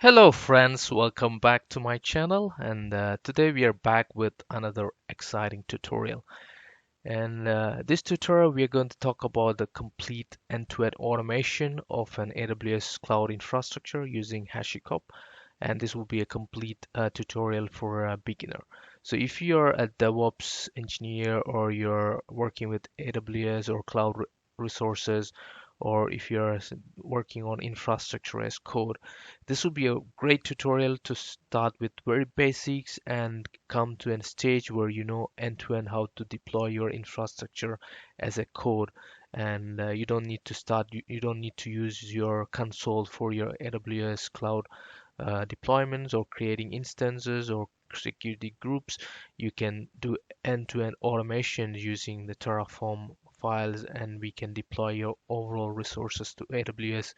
Hello friends, welcome back to my channel and today we are back with another exciting tutorial. And this tutorial we are going to talk about the complete end-to-end automation of an AWS cloud infrastructure using HashiCorp, and this will be a complete tutorial for a beginner. So if you're a DevOps engineer or you're working with AWS or cloud resources, or if you're working on infrastructure as code, this will be a great tutorial to start with very basics and come to a stage where you know end to end how to deploy your infrastructure as a code. And you don't need to you don't need to use your console for your AWS cloud deployments or creating instances or security groups. You can do end-to-end automation using the Terraform files, and we can deploy your overall resources to AWS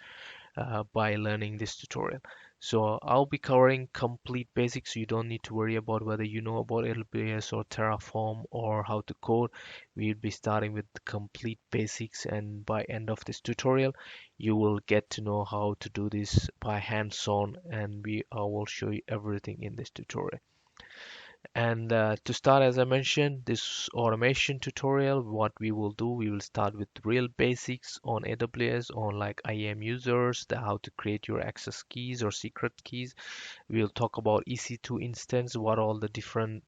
by learning this tutorial. So I'll be covering complete basics, so you don't need to worry about whether you know about AWS or Terraform or how to code. We'll be starting with the complete basics, and by end of this tutorial, you will get to know how to do this by hands-on, and I will show you everything in this tutorial. And to start, as I mentioned, this automation tutorial, what we will do, we will start with real basics on AWS, on like IAM users, how to create your access keys or secret keys. We'll talk about EC2 instance, what all the different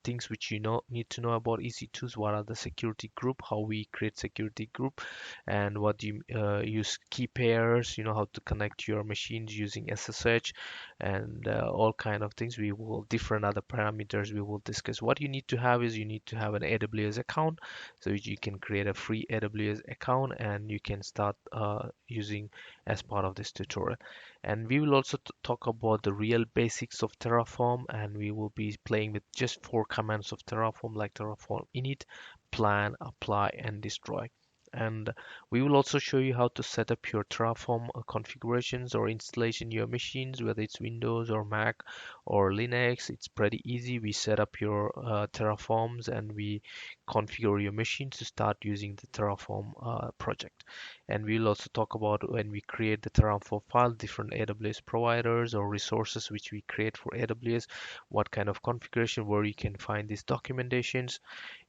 things which you need to know about EC2s, what are the security group, how we create security group, and what you use key pairs, how to connect your machines using SSH, and all kind of things. We will different other parameters we will discuss. What you need to have is you need to have an AWS account, so you can create a free AWS account and you can start using as part of this tutorial. And we will also talk about the real basics of Terraform, and we will be playing with just 4 commands of Terraform, like Terraform init, plan, apply, and destroy. And we will also show you how to set up your Terraform configurations or installation in your machines, whether it's Windows or Mac or Linux. It's pretty easy. We set up your Terraforms and we configure your machines to start using the Terraform project. And we'll also talk about when we create the Terraform file, different AWS providers or resources which we create for AWS, what kind of configuration, where you can find these documentations.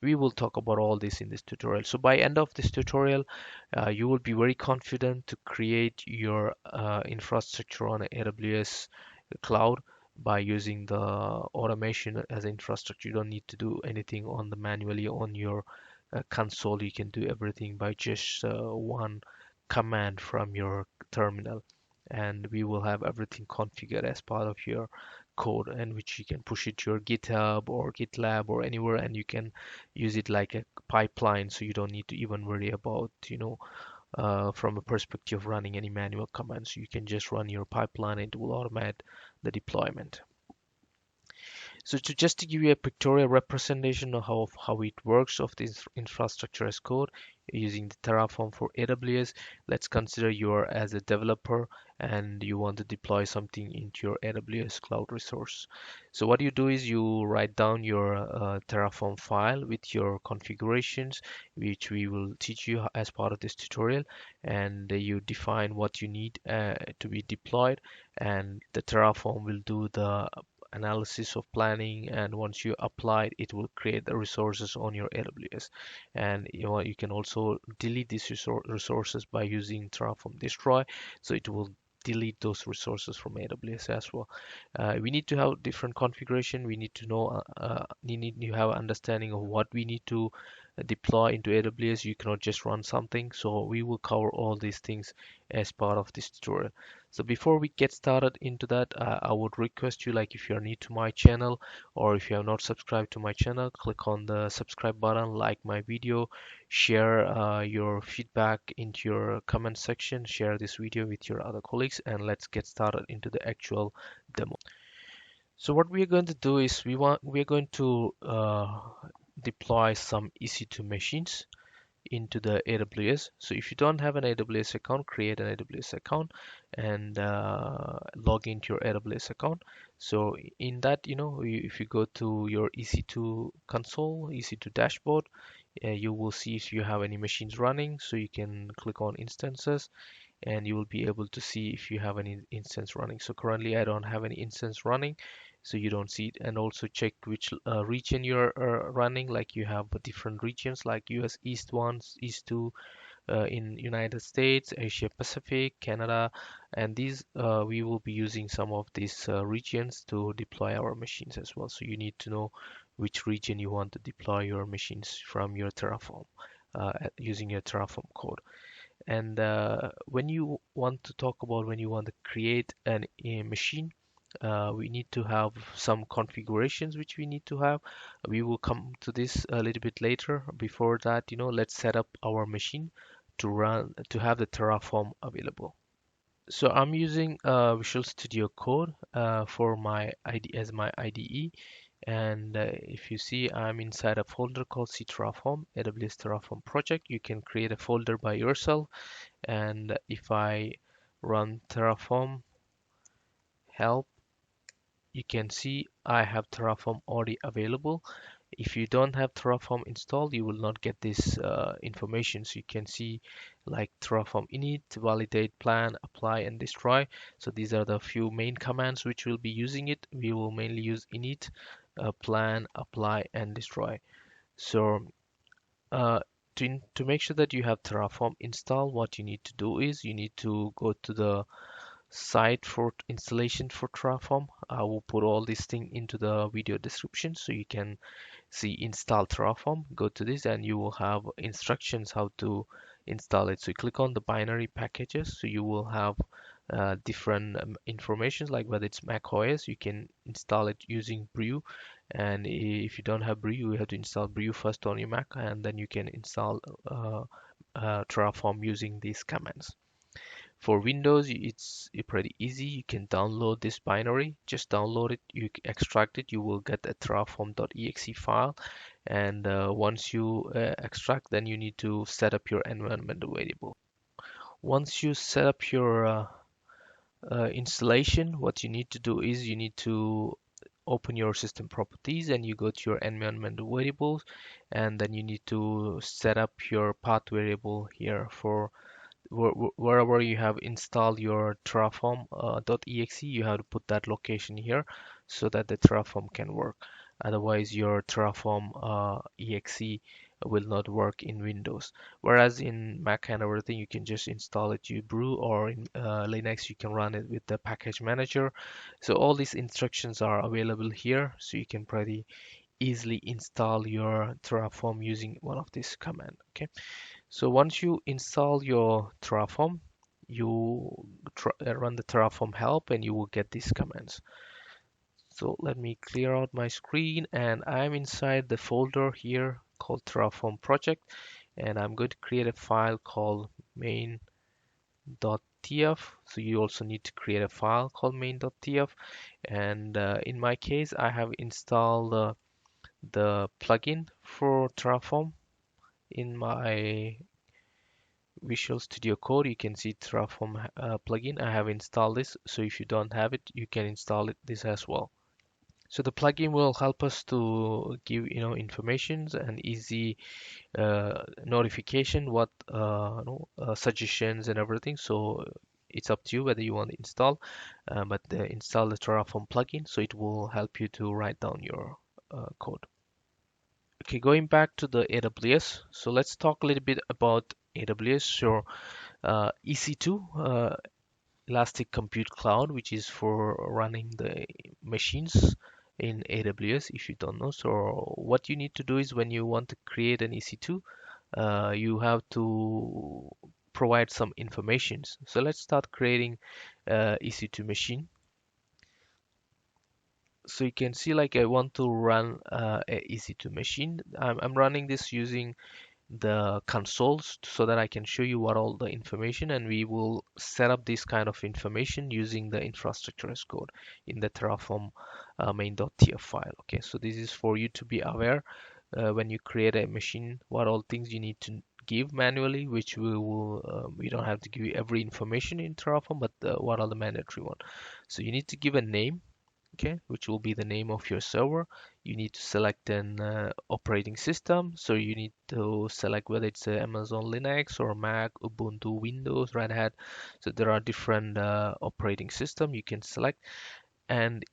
We will talk about all this in this tutorial. So by end of this tutorial, you will be very confident to create your infrastructure on AWS cloud by using the automation as infrastructure. You don't need to do anything on the manually on your console. You can do everything by just one command from your terminal, and we will have everything configured as part of your code, and which you can push it to your GitHub or GitLab or anywhere, and you can use it like a pipeline, so you don't need to even worry about from a perspective of running any manual commands. You can just run your pipeline and it will automate the deployment. So just to give you a pictorial representation of how it works of this infrastructure as code using the Terraform for AWS, let's consider you're as a developer and you want to deploy something into your AWS cloud resource. So what you do is you write down your Terraform file with your configurations, which we will teach you as part of this tutorial, and you define what you need to be deployed, and the Terraform will do the analysis of planning, and once you apply it, it will create the resources on your AWS. And you can also delete these resources by using Terraform destroy, so it will delete those resources from AWS as well. We need to have different configuration. We need to know, you need to have understanding of what we need to deploy into AWS. You cannot just run something. So we will cover all these things as part of this tutorial. So before we get started into that, I would request you, like if you're new to my channel or if you have not subscribed to my channel, click on the subscribe button, like my video, share your feedback into your comment section, share this video with your other colleagues, and let's get started into the actual demo. So what we are going to do is we are going to deploy some EC2 machines into the AWS. So if you don't have an AWS account, create an AWS account and log into your AWS account. So in that, if you go to your EC2 console, EC2 dashboard, you will see if you have any machines running. So you can click on instances, and you will be able to see if you have any instance running. So currently I don't have any instance running, so you don't see it. And also check which region you're running, like you have different regions like US East 1, East 2, in United States, Asia Pacific, Canada, and these we will be using some of these regions to deploy our machines as well. So you need to know which region you want to deploy your machines from your Terraform using your Terraform code. And when you want to talk about when you want to create a machine, we need to have some configurations which we need to have. We will come to this a little bit later. Before that, let's set up our machine to have the Terraform available. So I'm using Visual Studio Code for my ID as my IDE, and if you see, I'm inside a folder called C Terraform, AWS Terraform project. You can create a folder by yourself, and if I run Terraform help, you can see I have Terraform already available. If you don't have Terraform installed, you will not get this information. So you can see like Terraform init, validate, plan, apply, and destroy. So these are the few main commands which we'll be using it. We will mainly use init, plan, apply, and destroy. So uh, to make sure that you have Terraform installed, what you need to do is you need to go to the site for installation for Terraform. I will put all these things into the video description so you can see install Terraform. Go to this and you will have instructions how to install it. So you click on the binary packages. So you will have different informations like whether it's Mac OS, you can install it using Brew. And if you don't have Brew, you have to install Brew first on your Mac, and then you can install Terraform using these commands. For Windows, it's pretty easy. You can download this binary. Just download it, you extract it, you will get a terraform.exe file. And once you extract, then you need to set up your environment variable. Once you set up your installation, what you need to do is you need to open your system properties and you go to your environment variables, and then you need to set up your path variable here for wherever you have installed your Terraform .exe, you have to put that location here so that the Terraform can work. Otherwise, your Terraform exe will not work in Windows. Whereas in Mac and everything, you can just install it you brew, or in Linux, you can run it with the package manager. So all these instructions are available here, so you can pretty easily install your Terraform using one of these commands. Okay. So once you install your Terraform, you run the Terraform help and you will get these commands. So let me clear out my screen, and I'm inside the folder here called Terraform project, and I'm going to create a file called main.tf. So you also need to create a file called main.tf, and in my case I have installed the plugin for Terraform in my Visual Studio Code. You can see Terraform plugin. I have installed this, so if you don't have it, you can install this as well. So the plugin will help us to give informations and easy notification, what suggestions and everything. So it's up to you whether you want to install, but install the Terraform plugin, so it will help you to write down your code. Okay, going back to the AWS. So let's talk a little bit about AWS. So EC2, Elastic Compute Cloud, which is for running the machines in AWS, if you don't know. So what you need to do is when you want to create an EC2, you have to provide some informations. So let's start creating EC2 machine. So you can see like I want to run a EC2 machine. I'm running this using the consoles so that I can show you what all the information, and we will set up this kind of information using the infrastructure as code in the Terraform main.tf file. Okay, so this is for you to be aware when you create a machine, what all things you need to give manually, which we don't have to give you every information in Terraform, but what are the mandatory one. So you need to give a name. okay, which will be the name of your server. You need to select an operating system. So you need to select whether it's Amazon Linux or Mac, Ubuntu, Windows, Red Hat. So there are different operating system you can select, and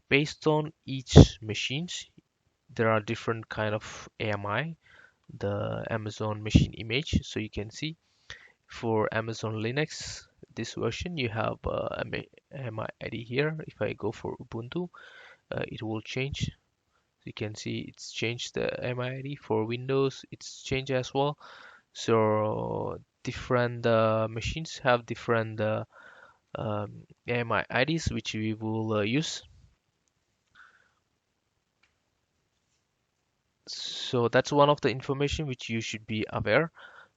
based on each machines, there are different kind of AMI, the Amazon machine image. So you can see for Amazon Linux, this version you have AMI ID here. If I go for Ubuntu, it will change. You can see it's changed the AMI ID. For Windows, it's changed as well. So different machines have different AMI IDs which we will use. So that's one of the information which you should be aware,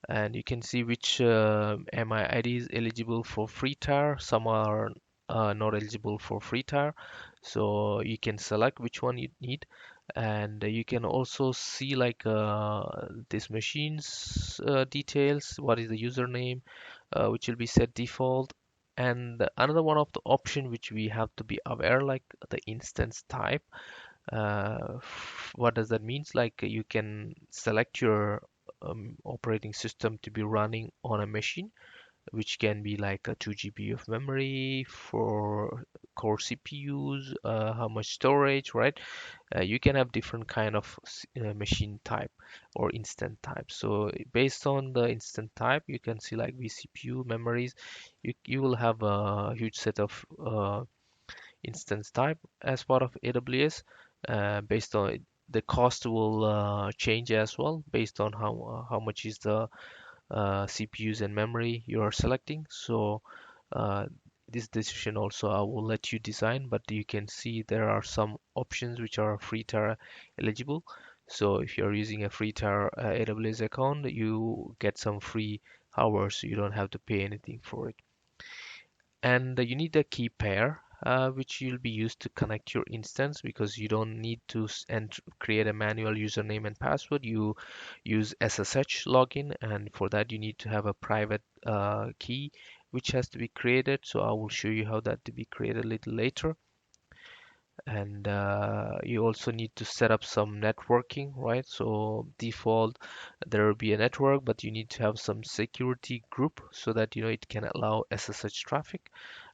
and you can see which MIID is eligible for free tier. Some are not eligible for free tier, so you can select which one you need, and you can also see like this machine's details, what is the username, which will be set default. And another one of the option which we have to be aware, like the instance type. What does that means? Like you can select your operating system to be running on a machine, which can be like a 2 GB of memory for core CPUs, how much storage, right? You can have different kind of machine type or instant type. So based on the instant type, you can see like vCPU memories. You will have a huge set of instance type as part of AWS. Based on the cost will change as well based on how much is the CPUs and memory you are selecting. So uh, this decision also I will let you design, but you can see there are some options which are free tier eligible. So if you're using a free tier AWS account, you get some free hours, so you don't have to pay anything for it. And you need a key pair which you'll be used to connect your instance, because you don't need to create a manual username and password. You use SSH login, and for that you need to have a private key which has to be created. So I will show you how that to be created a little later. And you also need to set up some networking, right? So default there will be a network, but you need to have some security group so that it can allow SSH traffic,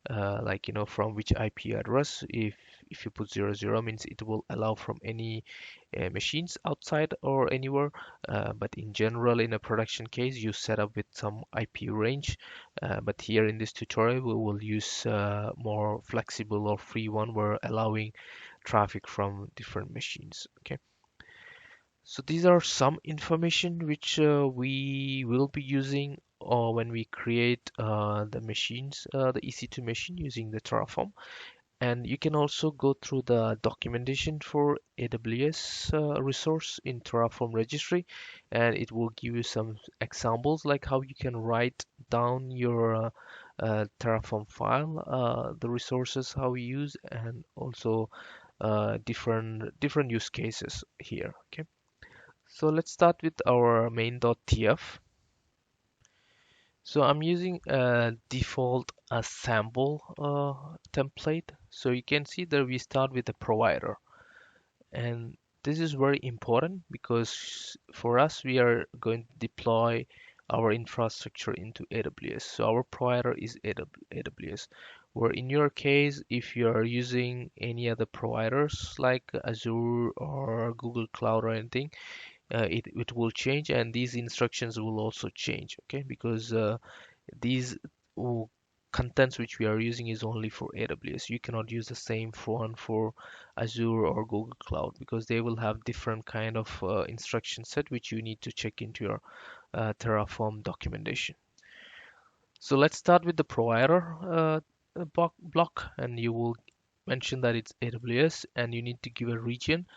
like from which IP address. If you put 00 means it will allow from any machines outside or anywhere, but in general in a production case you set up with some IP range, but here in this tutorial we will use more flexible or free one where allowing traffic from different machines. Okay, so these are some information which we will be using when we create the machines, the EC2 machine using the Terraform. And you can also go through the documentation for AWS resource in Terraform registry, and it will give you some examples like how you can write down your Terraform file, the resources how we use, and also different use cases here. Okay. So let's start with our main.tf. So I'm using a default sample template. So you can see that we start with a provider. And this is very important because for us, we are going to deploy our infrastructure into AWS. So our provider is AWS. Where in your case, if you are using any other providers like Azure or Google Cloud or anything, it will change, and these instructions will also change, okay, because these contents which we are using is only for AWS. You cannot use the same one for Azure or Google Cloud because they will have different kind of instruction set which you need to check into your Terraform documentation. So let's start with the provider block, and you will mention that it's AWS, and you need to give a region,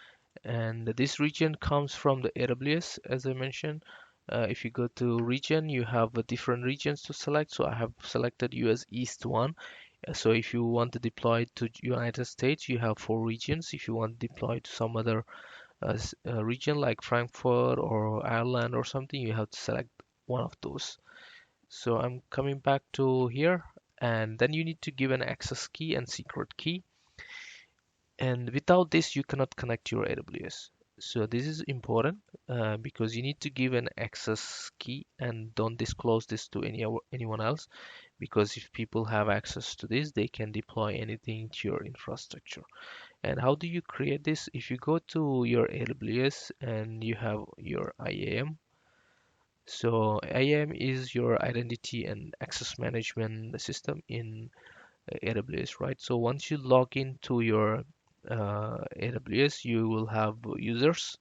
and this region comes from the AWS as I mentioned. If you go to region, you have different regions to select. So I have selected US East one. So if you want to deploy to United States, you have 4 regions. If you want to deploy to some other region like Frankfurt or Ireland or something, you have to select one of those. So I'm coming back to here, and then you need to give an access key and secret key. And without this, you cannot connect your AWS. So this is important because you need to give an access key and don't disclose this to anyone else, because if people have access to this, they can deploy anything to your infrastructure. And how do you create this? If you go to your AWS and you have your IAM, so IAM is your identity and access management system in AWS, right? So once you log into your AWS, you will have users,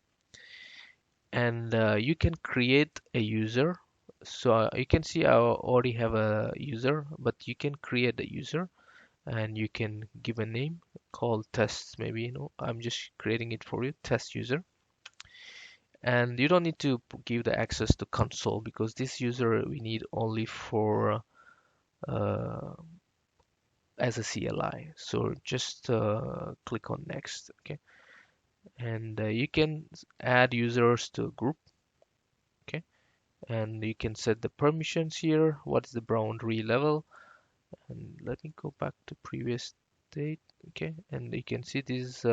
and you can create a user. So you can see I already have a user, but you can create a user and you can give a name called test. Maybe, I'm just creating it for you, test user. And you don't need to give the access to console, because this user we need only for uh, as a CLI. So just click on next, okay? And you can add users to a group, okay? And you can set the permissions here. What is the boundary level? And let me go back to previous state, okay? And you can see this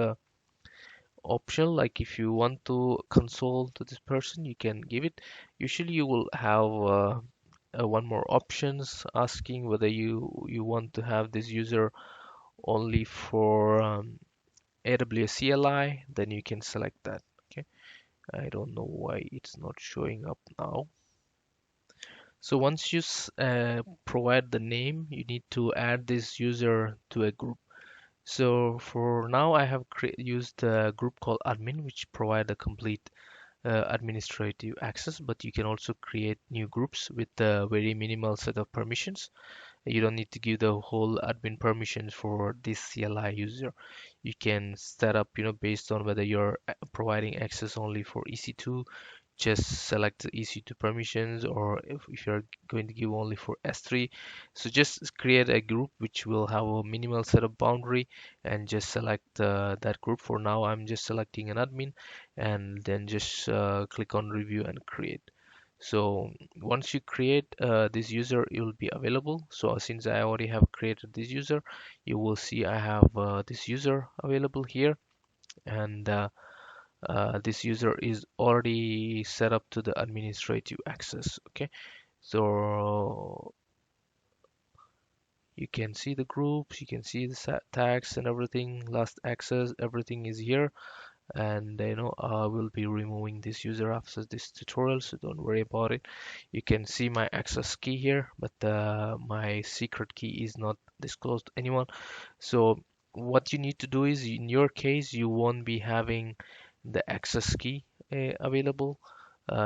optional, like if you want to console to this person, you can give it. Usually you will have one more options asking whether you want to have this user only for AWS CLI, then you can select that. Okay, I don't know why it's not showing up now. So once you provide the name, you need to add this user to a group. So for now, I have used a group called admin, which provide a complete administrative access, but you can also create new groups with a very minimal set of permissions. You don't need to give the whole admin permissions for this CLI user. You can set up, based on whether you're providing access only for EC2, just select the EC2 permissions, or if you're going to give only for S3. So just create a group which will have a minimal set of boundary and just select that group. For now, I'm just selecting an admin, and then just click on review and create. So once you create this user, it will be available. So since I already have created this user, you will see I have this user available here, and this user is already set up to the administrative access. Okay, so you can see the groups, you can see the tags and everything, last access, everything is here. And I will be removing this user after this tutorial, so don't worry about it. You can see my access key here, but my secret key is not disclosed to anyone. So what you need to do is, in your case, you won't be having the access key available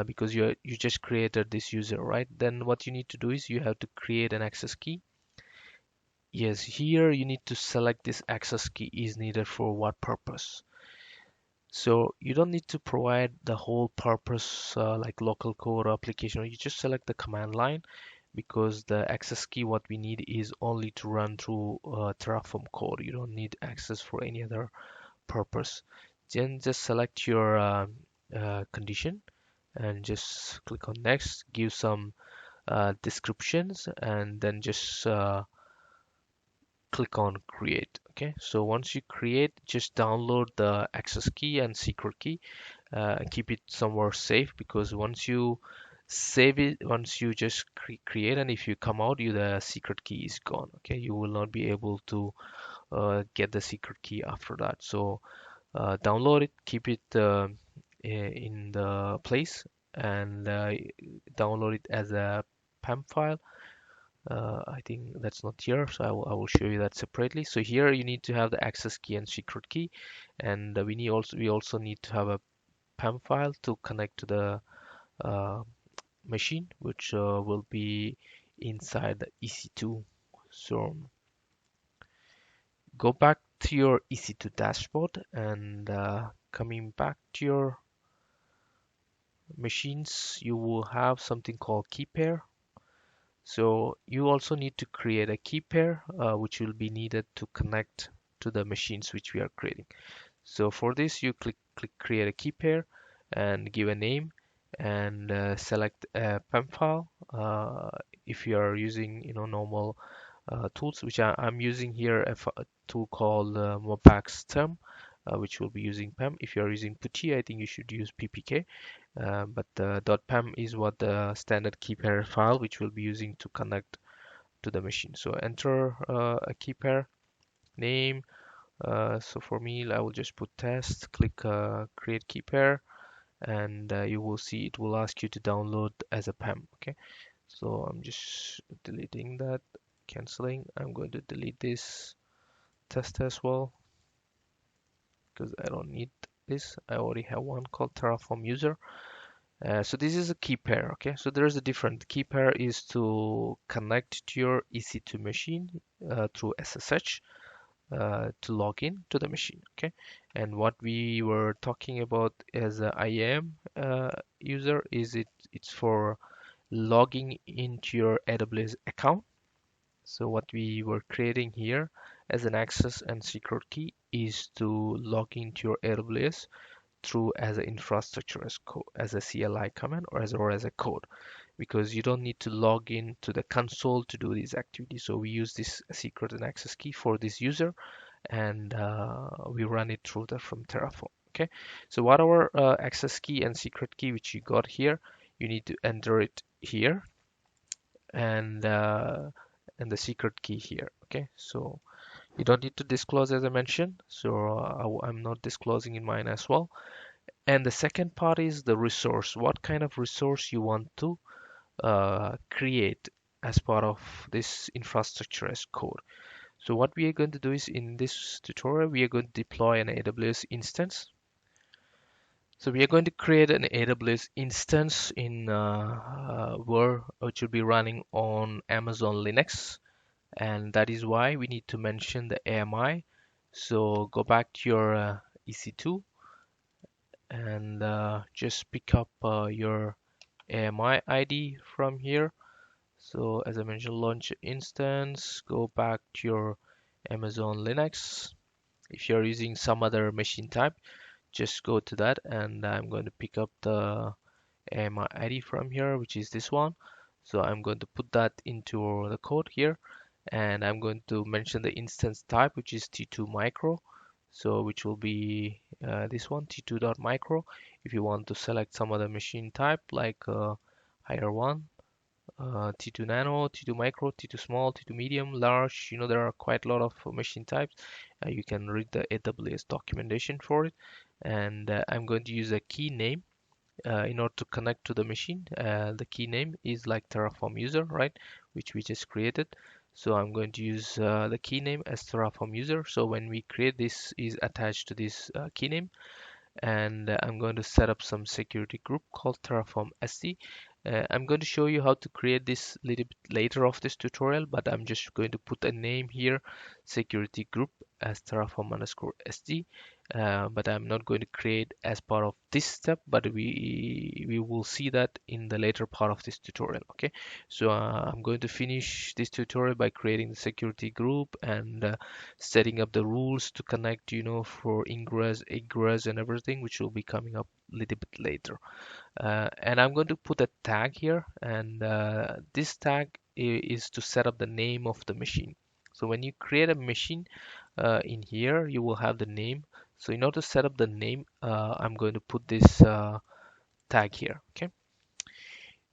because you just created this user, right? Then what you need to do is you have to create an access key. Yes, here you need to select this access key is needed for what purpose. So you don't need to provide the whole purpose like local code or application. You just select the command line, because the access key what we need is only to run through Terraform code. You don't need access for any other purpose. Then just select your condition and just click on next. Give some descriptions, and then just click on create. Okay, so once you create, just download the access key and secret key. Keep it somewhere safe, because once you save it, once you just create, and if you come out, the secret key is gone. Okay, you will not be able to get the secret key after that. So download it, keep it in the place, and download it as a PAM file. I think that's not here, so I will show you that separately. So here you need to have the access key and secret key, and we also need to have a PAM file to connect to the uh, machine, which will be inside the EC2. So go back to your EC2 dashboard, and coming back to your machines, you will have something called key pair. So you also need to create a key pair, which will be needed to connect to the machines which we are creating. So for this, you click create a key pair and give a name, and select a PEM file. If you are using normal tools, which I'm using here a tool called Mopax Term, which will be using PEM. If you're using Putty, I think you should use PPK. But .pem is what the standard key pair file, which we'll be using to connect to the machine. So enter a key pair name. So for me, I will just put test, click create key pair, and you will see it will ask you to download as a PEM. Okay, so I'm just deleting that, canceling. I'm going to delete this test as well because I don't need this. I already have one called Terraform user. So this is a key pair. Okay, so there's a different key pair is to connect to your EC2 machine through SSH to log in to the machine. Okay, and what we were talking about as a IAM user is it's for logging into your AWS account. So what we were creating here as an access and secret key is to log into your AWS through as an infrastructure as code, as a CLI command or as a code, because you don't need to log in to the console to do these activities. So we use this secret and access key for this user, and we run it through from Terraform. Okay, so what our access key and secret key which you got here, you need to enter it here, and the secret key here. Okay, so you don't need to disclose as I mentioned, so I'm not disclosing in mine as well. And the second part is the resource. What kind of resource you want to create as part of this infrastructure as code. So what we are going to do is in this tutorial, we are going to deploy an AWS instance. So we are going to create an AWS instance in which will be running on Amazon Linux, and that is why we need to mention the AMI. So go back to your EC2 and just pick up your AMI ID from here. So as I mentioned, launch instance, go back to your Amazon Linux. If you're using some other machine type, just go to that, and I'm going to pick up the AMI ID from here, which is this one. So I'm going to put that into the code here, and I'm going to mention the instance type, which is T2 micro. So which will be this one, T2.micro. If you want to select some other machine type like higher one, T2 nano, T2 micro, T2 small, T2 medium, large. There are quite a lot of machine types. You can read the AWS documentation for it. And I'm going to use a key name in order to connect to the machine. The key name is like Terraform user, right? Which we just created. So I'm going to use the key name as Terraform user. So when we create this is attached to this key name, and I'm going to set up some security group called Terraform SD. I'm going to show you how to create this a little bit later of this tutorial, but I'm just going to put a name here, security group as Terraform underscore SD. But I'm not going to create as part of this step, but we will see that in the later part of this tutorial. Okay, so I'm going to finish this tutorial by creating the security group and setting up the rules to connect, for ingress, egress, and everything, which will be coming up a little bit later. And I'm going to put a tag here, and this tag is to set up the name of the machine. So when you create a machine in here, you will have the name. So in order to set up the name, I'm going to put this tag here. Okay.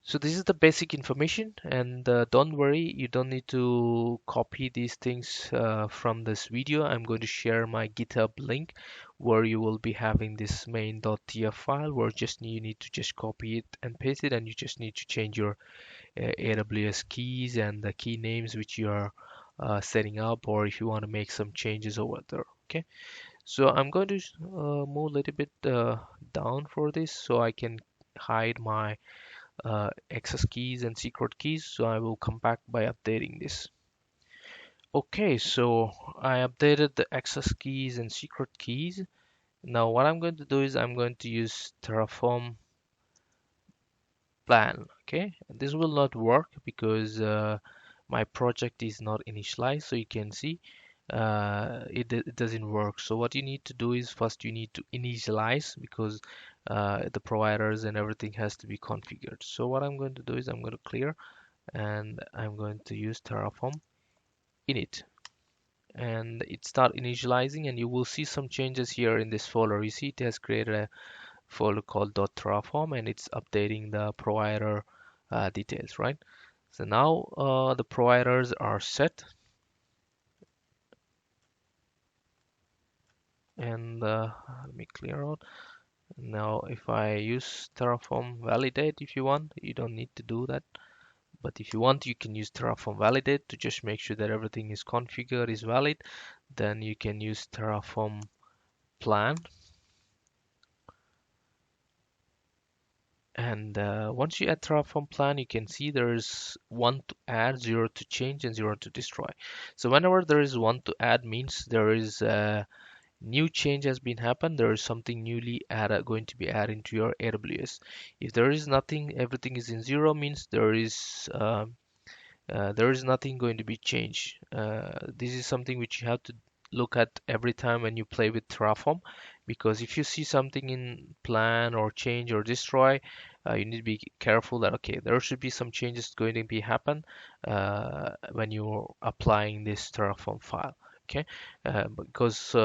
So this is the basic information, and don't worry, you don't need to copy these things from this video. I'm going to share my GitHub link where you will be having this main.tf file where you need to just copy it and paste it, and you just need to change your AWS keys and the key names which you are setting up, or if you want to make some changes over there. Okay, so I'm going to move a little bit down for this so I can hide my access keys and secret keys, so I will come back by updating this. Okay, so I updated the access keys and secret keys. Now what I'm going to do is I'm going to use Terraform plan. Okay, this will not work because my project is not initialized, so you can see it doesn't work. So what you need to do is first you need to initialize, because the providers and everything has to be configured. So what I'm going to do is I'm going to clear, and I'm going to use Terraform init, and it start initializing, and you will see some changes here in this folder. You see it has created a folder called .terraform, and it's updating the provider details, right? So now the providers are set, and let me clear out. Now if I use Terraform validate, if you want, you don't need to do that. But if you want, you can use Terraform validate to just make sure that everything is configured, is valid. Then you can use Terraform plan. And once you add Terraform plan, you can see there's one to add, zero to change, and zero to destroy. So whenever there is one to add, means there is a new change has been happened. There is something newly added, going to be added into your AWS. If there is nothing, everything is in zero, means there is nothing going to be changed. This is something which you have to look at every time when you play with Terraform, because if you see something in plan or change or destroy, you need to be careful that okay, there should be some changes going to be happen when you're applying this Terraform file. Okay, because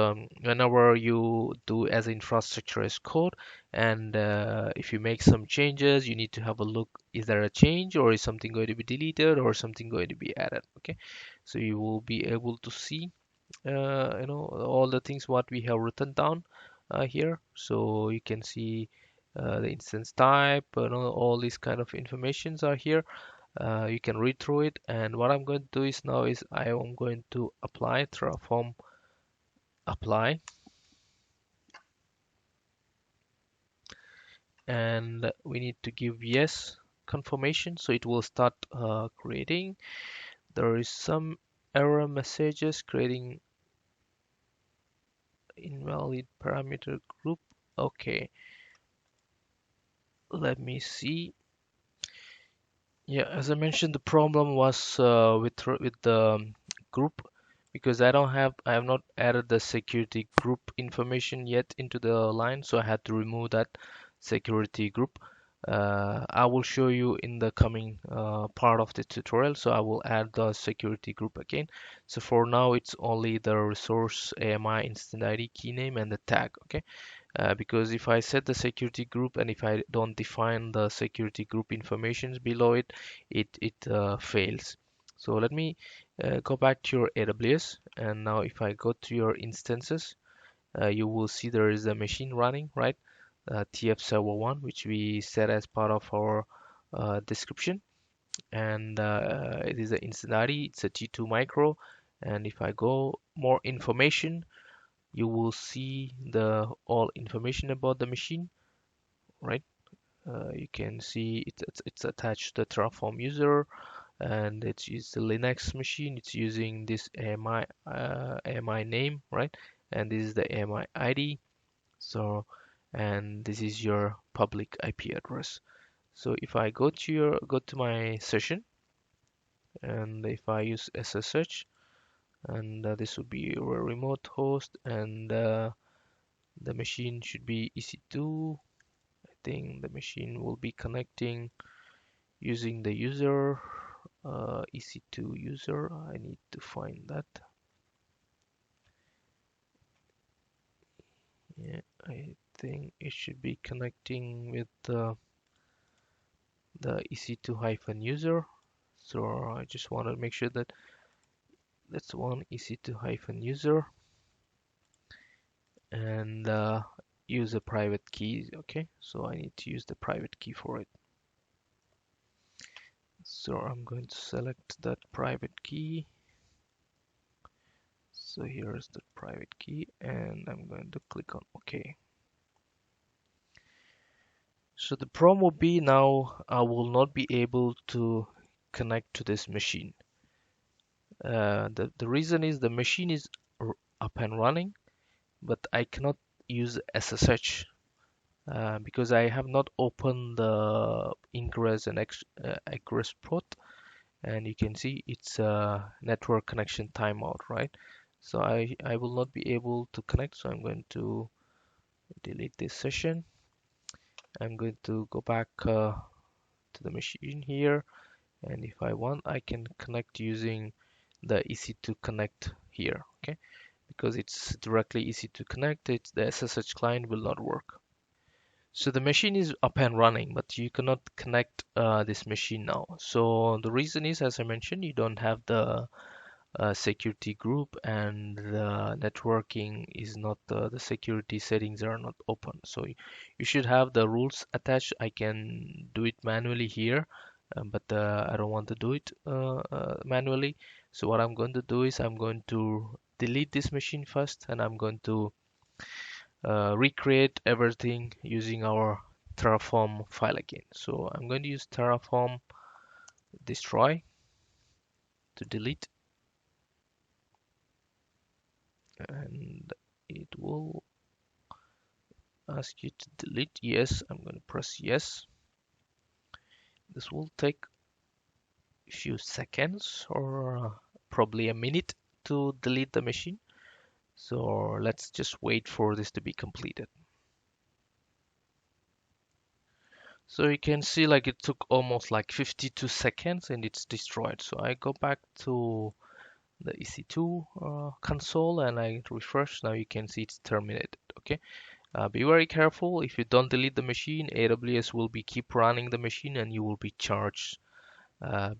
whenever you do as infrastructure as code, and if you make some changes, you need to have a look, is there a change, or is something going to be deleted, or something going to be added? Okay, so you will be able to see all the things what we have written down here. So you can see the instance type, all these kind of informations are here. You can read through it, and what I'm going to do is now is I am going to apply Terraform apply, and we need to give yes confirmation, so it will start creating. There is some error messages creating invalid parameter group. Okay, let me see. Yeah, as I mentioned, the problem was with the group, because I have not added the security group information yet into the line, so I had to remove that security group. I will show you in the coming part of the tutorial, so I will add the security group again. So for now, it's only the resource AMI instance ID key name and the tag. Okay, because if I set the security group and if I don't define the security group informations below it, it fails. So let me go back to your AWS, and now if I go to your instances, you will see there is a machine running, right? TF server 1, which we set as part of our description, and it is an instance ID, it's a T2 micro, and if I go more information, you will see the all information about the machine, right? You can see it's attached to the Terraform user, and it's the Linux machine. It's using this AMI name, right? And this is the AMI ID. So, and this is your public IP address. So if I go to my session, and if I use SSH, and this would be your remote host, and the machine should be EC2. I think the machine will be connecting using the user EC2 user. I need to find that. Yeah, I think it should be connecting with the EC2 hyphen user. So I just want to make sure that that's one EC2 hyphen user, and use a private key. Okay, so I need to use the private key for it. So I'm going to select that private key. So here's the private key, and I'm going to click on OK. So the problem will be now I will not be able to connect to this machine. The reason is the machine is up and running, but I cannot use SSH because I have not opened the ingress and egress port, and you can see it's a network connection timeout, right? So I will not be able to connect, so I'm going to delete this session. I'm going to go back to the machine here, and if I want, I can connect using the easy to connect here, okay? Because it's directly easy to connect, it's the SSH client will not work. So the machine is up and running, but you cannot connect this machine now. So the reason is, as I mentioned, you don't have the security group, and the networking is not the security settings are not open. So you should have the rules attached. I can do it manually here, but I don't want to do it manually. So what I'm going to do is I'm going to delete this machine first, and I'm going to recreate everything using our Terraform file again. So I'm going to use Terraform destroy to delete, and it will ask you to delete. Yes, I'm going to press yes. This will take a few seconds or probably a minute to delete the machine. So let's just wait for this to be completed. So you can see like it took almost like 52 seconds and it's destroyed. So I go back to the EC2 console and I refresh. Now you can see it's terminated. Okay. Be very careful. If you don't delete the machine, AWS will be keep running the machine and you will be charged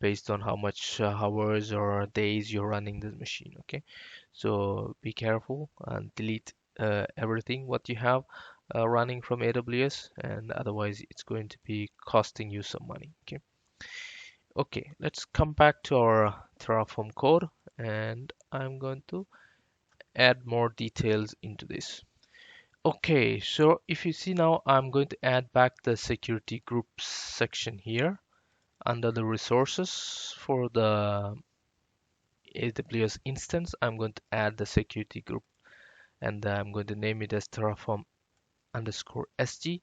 based on how much hours or days you're running the machine. Okay, so be careful and delete everything what you have running from AWS, and otherwise it's going to be costing you some money. Okay, okay, let's come back to our Terraform code, and I'm going to add more details into this. Okay, so if you see now, I'm going to add back the security groups section here under the resources for the AWS instance. I'm going to add the security group, and I'm going to name it as Terraform underscore SG.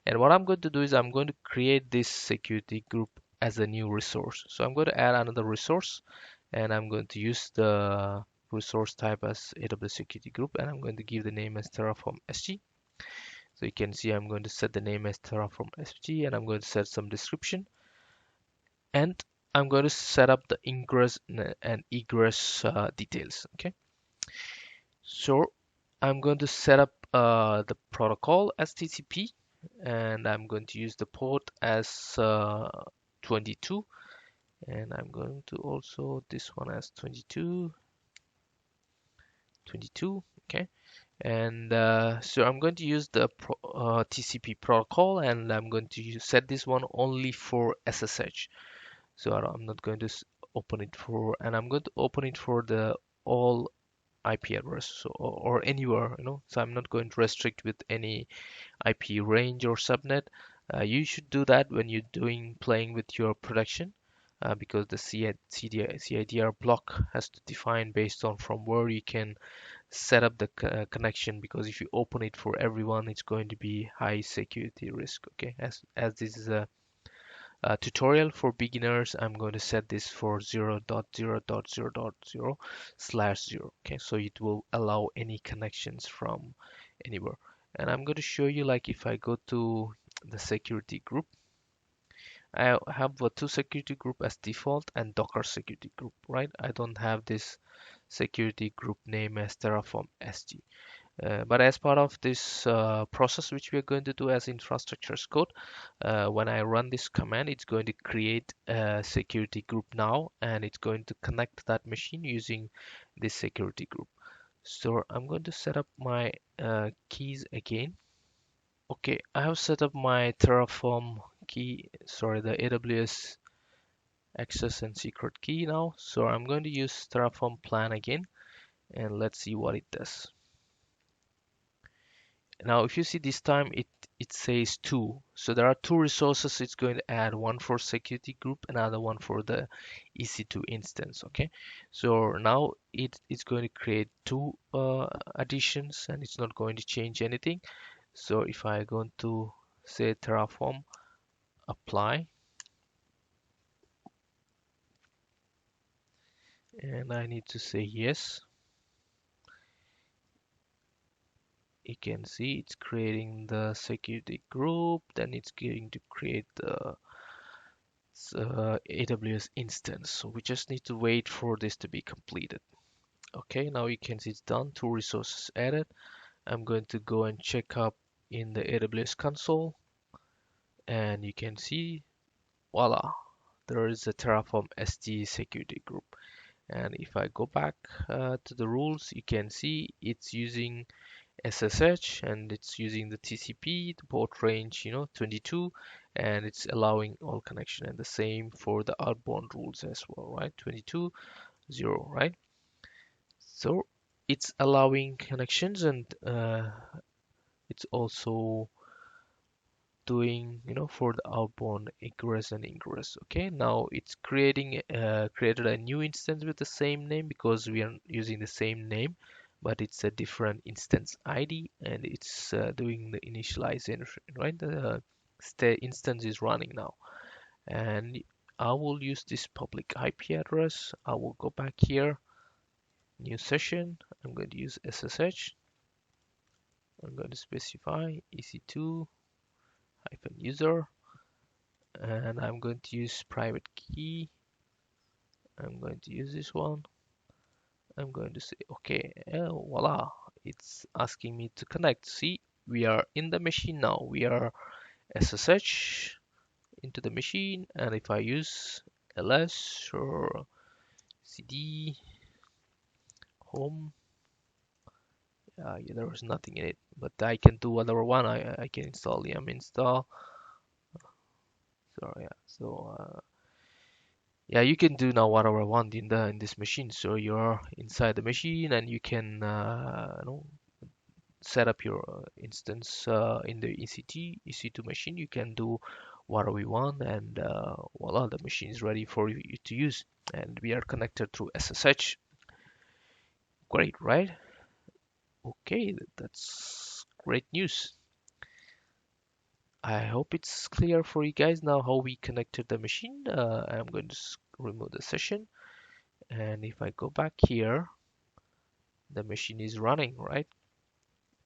And what I'm going to do is I'm going to create this security group as a new resource. So I'm going to add another resource, and I'm going to use the resource type as AWS security group, and I'm going to give the name as Terraform SG. So you can see I'm going to set the name as Terraform SG, and I'm going to set some description, and I'm going to set up the ingress and egress details. Okay, so I'm going to set up the protocol as TCP, and I'm going to use the port as 22, and I'm going to also this one as 22. Okay, and so I'm going to use the TCP protocol, and I'm going to set this one only for SSH. So I'm not going to open it for, and I'm going to open it for the all IP address, so or anywhere, so I'm not going to restrict with any IP range or subnet. You should do that when you're playing with your production, because the CIDR block has to define based on from where you can set up the connection, because if you open it for everyone, it's going to be high security risk. Okay, as this is a tutorial for beginners, I'm going to set this for 0.0.0.0/0. Okay, so it will allow any connections from anywhere. And I'm going to show you, like, if I go to the security group, I have a two security group as default and Docker security group, right? I don't have this security group name as Terraform SG. But as part of this process, which we are going to do as infrastructure as code, when I run this command, it's going to create a security group now, and it's going to connect that machine using this security group. So I'm going to set up my keys again. Okay, I have set up my Terraform key, sorry, the AWS access and secret key now. So I'm going to use Terraform plan again, and let's see what it does. Now, if you see this time, it says two. So there are two resources it's going to add, one for security group, another one for the EC2 instance. Okay, so now it's going to create two additions, and it's not going to change anything. So if I go to say Terraform apply, and I need to say yes, you can see it's creating the security group, then it's going to create the AWS instance. So we just need to wait for this to be completed. Okay, now you can see it's done. Two resources added. I'm going to go and check up in the AWS console, and you can see, voila, there is a Terraform ST security group. And if I go back to the rules, you can see it's using SSH and it's using the TCP, the port range, 22, and it's allowing all connection. And the same for the outbound rules as well, right? 22.0, right? So it's allowing connections, and it's also doing, for the outbound egress and ingress. Okay, now it's created a new instance with the same name because we are using the same name, but it's a different instance ID, and it's doing the initialization, right? The instance is running now, and I will use this public IP address. I will go back here, new session. I'm going to use SSH. I'm going to specify EC2 user, and I'm going to use private key. I'm going to use this one. I'm going to say okay, voila, it's asking me to connect. See, we are in the machine now. We are SSH into the machine, and if I use ls or cd home, yeah, there was nothing in it, but I can do another one. I can install yum install. So yeah, yeah, you can do now whatever I want in this machine. So you're inside the machine, and you can set up your instance in the EC2 machine. You can do whatever we want, and voila, the machine is ready for you to use. And we are connected through SSH. Great, right? Okay, that's great news. I hope it's clear for you guys now how we connected the machine. I'm going to remove the session, and if I go back here, the machine is running, right?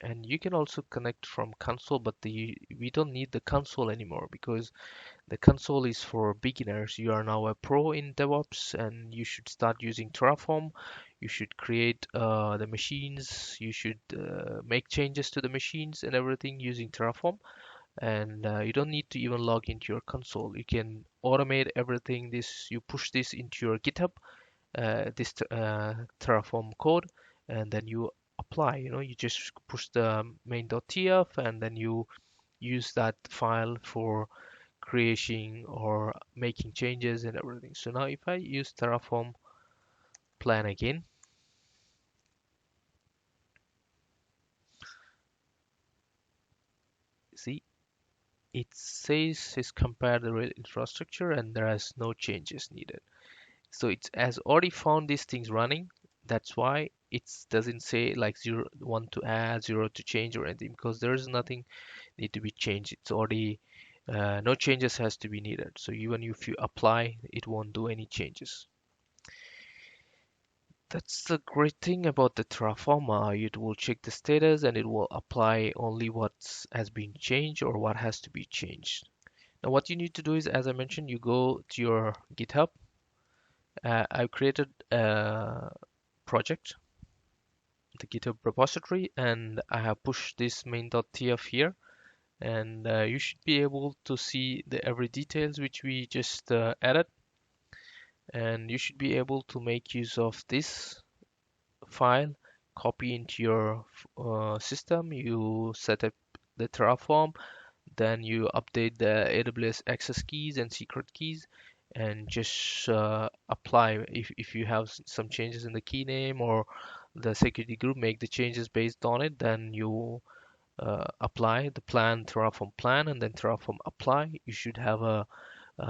And you can also connect from console, but we don't need the console anymore because the console is for beginners. You are now a pro in DevOps, and you should start using Terraform. You should create the machines. You should make changes to the machines and everything using Terraform. And you don't need to even log into your console. You can automate everything. You push this into your GitHub, this Terraform code, and then you apply. You just push the main.tf, and then you use that file for creating or making changes and everything. So now if I use Terraform plan again, see, it says it's compared the real infrastructure and there is no changes needed. So it has already found these things running. That's why it doesn't say like 1 to add, 0 to change or anything, because there is nothing need to be changed. It's already no changes has to be needed. So even if you apply, it won't do any changes. That's the great thing about the Terraform. It will check the status and it will apply only what has been changed or what has to be changed. Now what you need to do is, as I mentioned, you go to your GitHub. I've created a project, the GitHub repository, and I have pushed this main.tf here, and you should be able to see the every details which we just added, and you should be able to make use of this file, copy into your system. You set up the Terraform, then you update the AWS access keys and secret keys, and just apply. If you have some changes in the key name or the security group, make the changes based on it. Then you apply the plan, Terraform plan, and then Terraform apply. You should have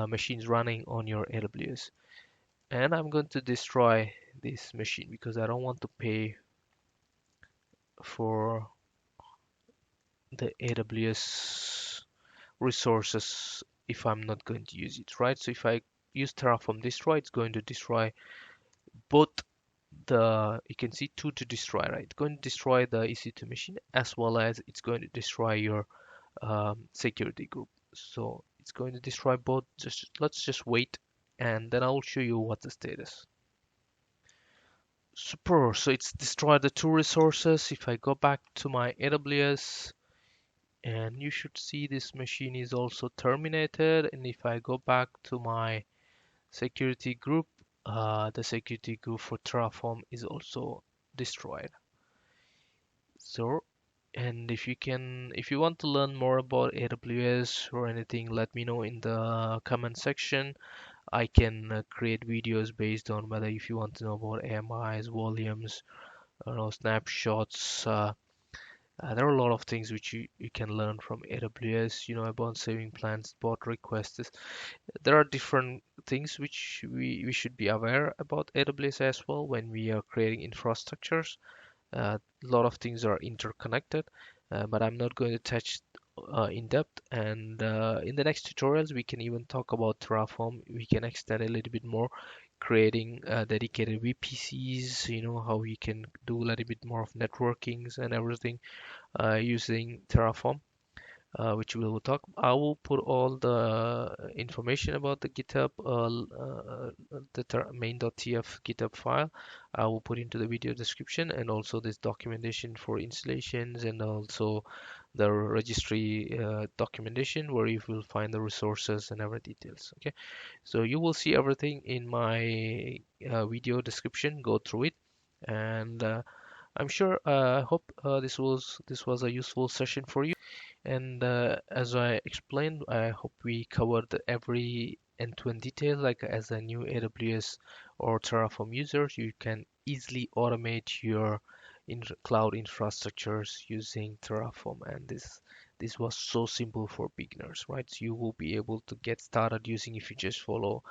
machines running on your AWS. And I'm going to destroy this machine because I don't want to pay for the AWS resources if I'm not going to use it, right? So if I use Terraform destroy, it's going to destroy both you can see two to destroy, right? It's going to destroy the EC2 machine as well as it's going to destroy your security group. So it's going to destroy both. Just let's just wait, and then I'll show you what the status. Super. So it's destroyed the two resources. If I go back to my AWS, and you should see this machine is also terminated. And if I go back to my security group, the security group for Terraform is also destroyed. So, and if you want to learn more about AWS or anything, let me know in the comment section. I can create videos based on whether if you want to know about AMIs, volumes, snapshots. There are a lot of things which you can learn from AWS, about saving plans, bot requests. There are different things which we should be aware about AWS as well when we are creating infrastructures. A lot of things are interconnected, but I'm not going to touch in depth. And in the next tutorials, we can even talk about Terraform. We can extend a little bit more, creating dedicated VPCs, how we can do a little bit more of networkings and everything using Terraform, which we will talk. I will put all the information about the GitHub, the main.tf GitHub file. I will put into the video description, and also this documentation for installations, and also the registry documentation where you will find the resources and other details. Okay, so you will see everything in my video description. Go through it, and I'm sure. I hope this was a useful session for you. And as I explained, I hope we covered every end-to-end detail. Like as a new AWS or Terraform user, you can easily automate your cloud infrastructures using Terraform. And this was so simple for beginners, right? So you will be able to get started using if you just follow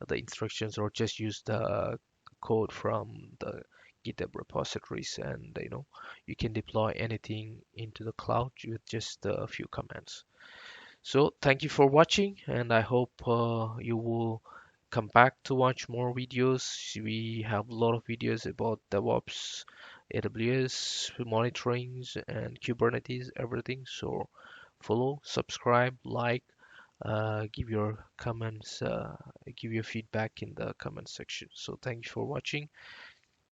the instructions or just use the code from the GitHub repositories, and you can deploy anything into the cloud with just a few commands. So thank you for watching, and I hope you will come back to watch more videos. We have a lot of videos about DevOps, AWS, monitorings, and Kubernetes, everything. So follow, subscribe, like, give your comments, give your feedback in the comment section. So thank you for watching.